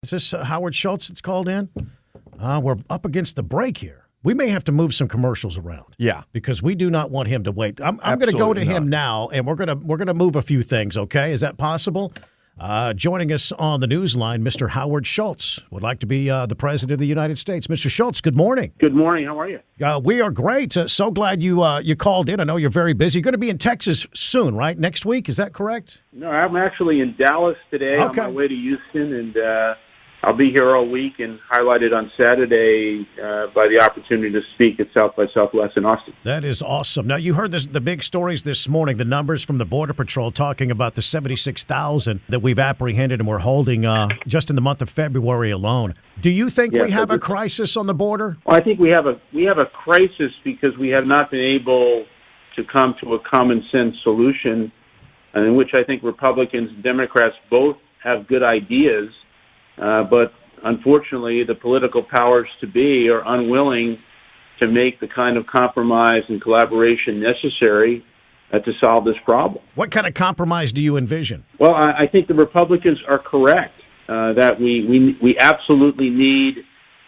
Is this Howard Schultz that's called in? We're up against the break here. We may have to move some commercials around. Yeah, because we do not want him to wait. I'm going to go to him now, and we're going to move a few things. Okay, is that possible? Joining us on the news line, Mr. Howard Schultz would like to be the president of the United States. Mr. Schultz, good morning. Good morning. How are you? We are great. So glad you called in. I know you're very busy. You're going to be in Texas soon, right? Next week, is that correct? No, I'm actually in Dallas today on my way to Houston, and I'll be here all week and highlighted on Saturday by the opportunity to speak at South by Southwest in Austin. That is awesome. Now, you heard the big stories this morning, the numbers from the Border Patrol talking about the 76,000 that we've apprehended and we're holding just in the month of February alone. Do you think we have a crisis on the border? Well, I think we have a crisis because we have not been able to come to a common sense solution in which I think Republicans and Democrats both have good ideas. But unfortunately, the political powers to be are unwilling to make the kind of compromise and collaboration necessary to solve this problem. What kind of compromise do you envision? Well, I think the Republicans are correct that we absolutely need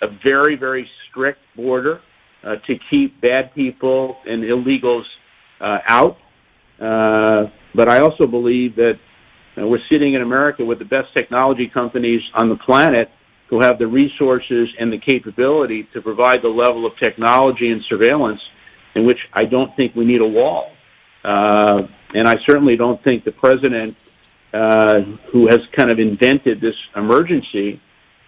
a very, very strict border to keep bad people and illegals out. But I also believe that we're sitting in America with the best technology companies on the planet who have the resources and the capability to provide the level of technology and surveillance in which I don't think we need a wall. And I certainly don't think the president, who has kind of invented this emergency,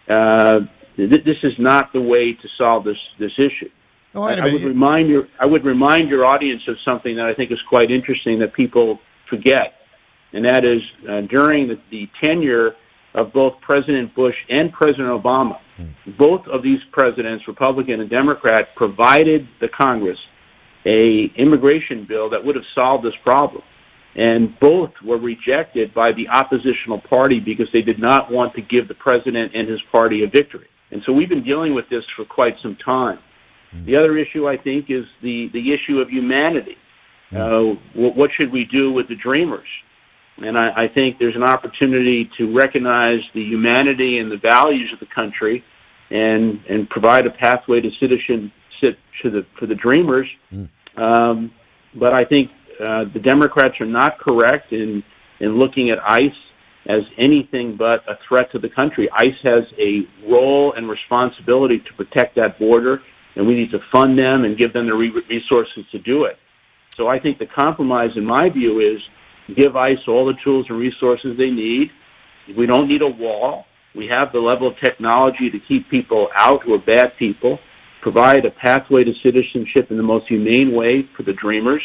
this is not the way to solve this issue. Oh, I would remind your audience of something that I think is quite interesting that people forget. And that is during the tenure of both President Bush and President Obama, both of these presidents, Republican and Democrat, provided the Congress a immigration bill that would have solved this problem. And both were rejected by the oppositional party because they did not want to give the president and his party a victory. And so we've been dealing with this for quite some time. The other issue, I think, is the issue of humanity. What should we do with the dreamers? And I think there's an opportunity to recognize the humanity and the values of the country and provide a pathway to citizenship for the dreamers. But I think the Democrats are not correct in looking at ICE as anything but a threat to the country. ICE has a role and responsibility to protect that border, and we need to fund them and give them the resources to do it. So I think the compromise, in my view, is give ICE all the tools and resources they need. We don't need a wall. We have the level of technology to keep people out who are bad people, provide a pathway to citizenship in the most humane way for the dreamers,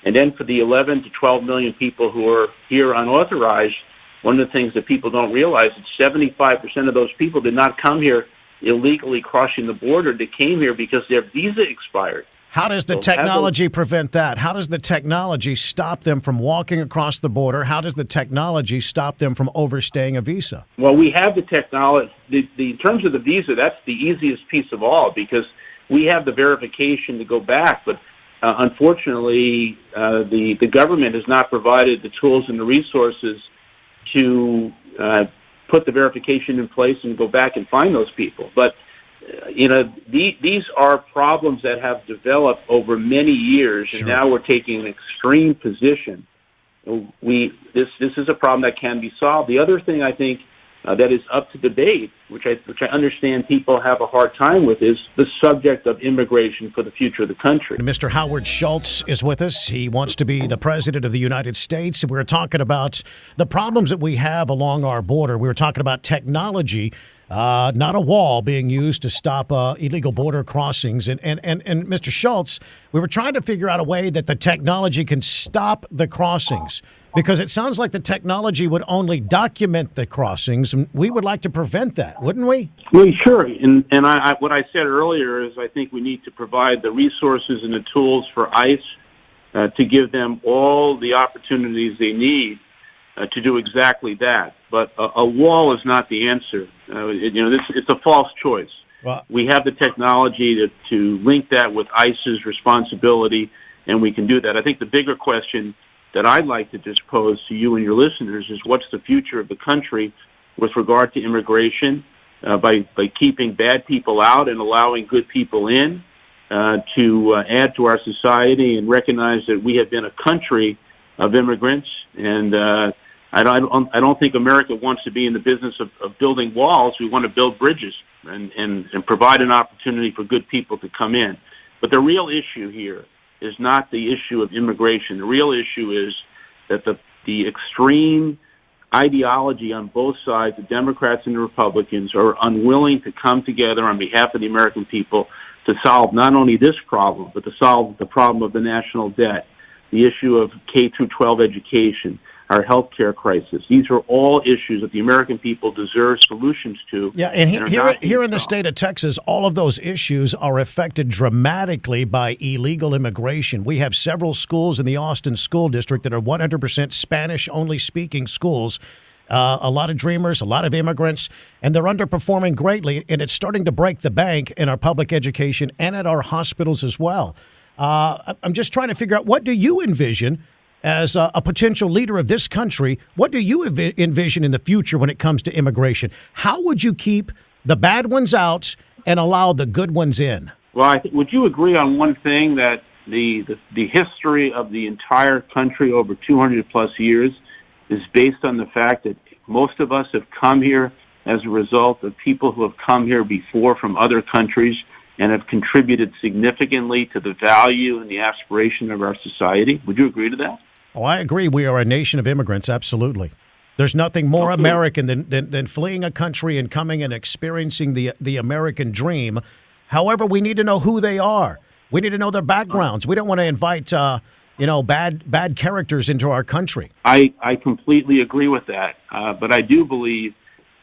and then for the 11 to 12 million people who are here unauthorized, one of the things that people don't realize is 75% of those people did not come here illegally crossing the border. They came here because their visa expired. How does the technology prevent that? How does the technology stop them from walking across the border? How does the technology stop them from overstaying a visa? Well, we have the technology. In terms of the visa, that's the easiest piece of all because we have the verification to go back. But unfortunately, the government has not provided the tools and the resources to put the verification in place and go back and find those people. But these are problems that have developed over many years, and now we're taking an extreme position. This is a problem that can be solved. The other thing I think that is up to debate, which I understand people have a hard time with, is the subject of immigration for the future of the country. Mr. Howard Schultz is with us. He wants to be the president of the United States. We're talking about the problems that we have along our border. We were talking about technology. Not a wall being used to stop illegal border crossings. And Mr. Schultz, we were trying to figure out a way that the technology can stop the crossings because it sounds like the technology would only document the crossings. And we would like to prevent that, wouldn't we? Well, sure. And what I said earlier is I think we need to provide the resources and the tools for ICE to give them all the opportunities they need to do exactly that. But a wall is not the answer. It's a false choice. Well, we have the technology to link that with ICE's responsibility, and we can do that. I think the bigger question that I'd like to just pose to you and your listeners is what's the future of the country with regard to immigration by keeping bad people out and allowing good people in, to add to our society and recognize that we have been a country of immigrants. And I don't think America wants to be in the business of building walls. We want to build bridges and provide an opportunity for good people to come in. But the real issue here is not the issue of immigration. The real issue is that the extreme ideology on both sides, the Democrats and the Republicans, are unwilling to come together on behalf of the American people to solve not only this problem, but to solve the problem of the national debt, the issue of K through 12 education, our health care crisis. These are all issues that the American people deserve solutions to. Yeah, and here in the state of Texas, all of those issues are affected dramatically by illegal immigration. We have several schools in the Austin School District that are 100% Spanish-only speaking schools. A lot of dreamers, a lot of immigrants, and they're underperforming greatly, and it's starting to break the bank in our public education and at our hospitals as well. I'm just trying to figure out, what do you envision as a potential leader of this country? What do you envision in the future when it comes to immigration? How would you keep the bad ones out and allow the good ones in? Well, would you agree on one thing, that the history of the entire country over 200 plus years is based on the fact that most of us have come here as a result of people who have come here before from other countries and have contributed significantly to the value and the aspiration of our society? Would you agree to that? Oh, I agree. We are a nation of immigrants, absolutely. There's nothing more American than fleeing a country and coming and experiencing the American dream. However, we need to know who they are. We need to know their backgrounds. We don't want to invite bad characters into our country. I completely agree with that. But I do believe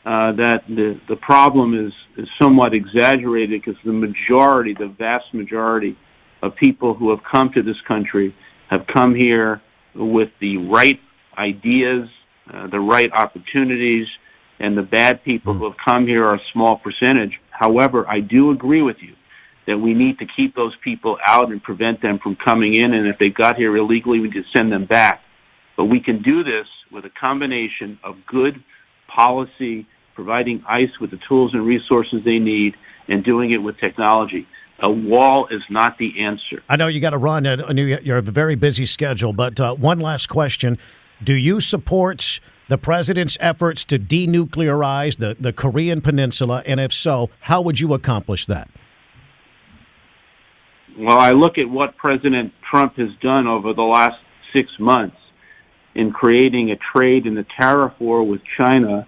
that the problem is somewhat exaggerated, because the vast majority of people who have come to this country have come here with the right ideas, the right opportunities, and the bad people who have come here are a small percentage. However, I do agree with you that we need to keep those people out and prevent them from coming in, and if they got here illegally, we need to send them back. But we can do this with a combination of good policy, providing ICE with the tools and resources they need, and doing it with technology. A wall is not the answer. I know you got to run. I know you have a very busy schedule, but one last question. Do you support the president's efforts to denuclearize the Korean Peninsula? And if so, how would you accomplish that? Well, I look at what President Trump has done over the last 6 months in creating a trade and a tariff war with China,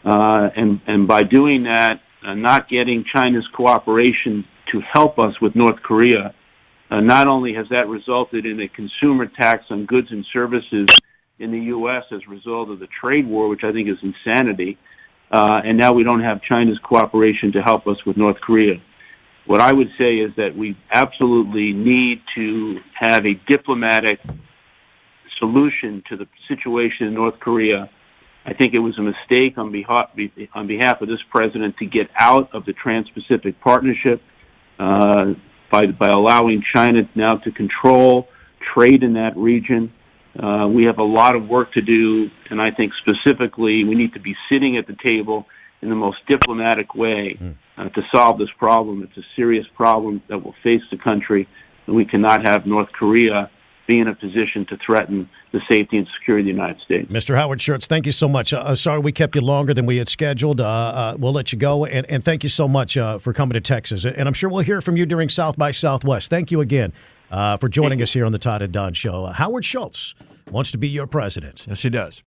and by doing that, not getting China's cooperation to help us with North Korea. Not only has that resulted in a consumer tax on goods and services in the U.S. as a result of the trade war, which I think is insanity, and now we don't have China's cooperation to help us with North Korea. What I would say is that we absolutely need to have a diplomatic solution to the situation in North Korea. I think it was a mistake on behalf of this president to get out of the Trans-Pacific Partnership by allowing China now to control trade in that region. We have a lot of work to do, and I think specifically we need to be sitting at the table in the most diplomatic way to solve this problem. It's a serious problem that will face the country, and we cannot have North Korea be in a position to threaten the safety and security of the United States. Mr. Howard Schultz, thank you so much. Sorry we kept you longer than we had scheduled. We'll let you go, and thank you so much for coming to Texas. And I'm sure we'll hear from you during South by Southwest. Thank you again for joining us here on the Todd and Don Show. Howard Schultz wants to be your president. Yes, he does.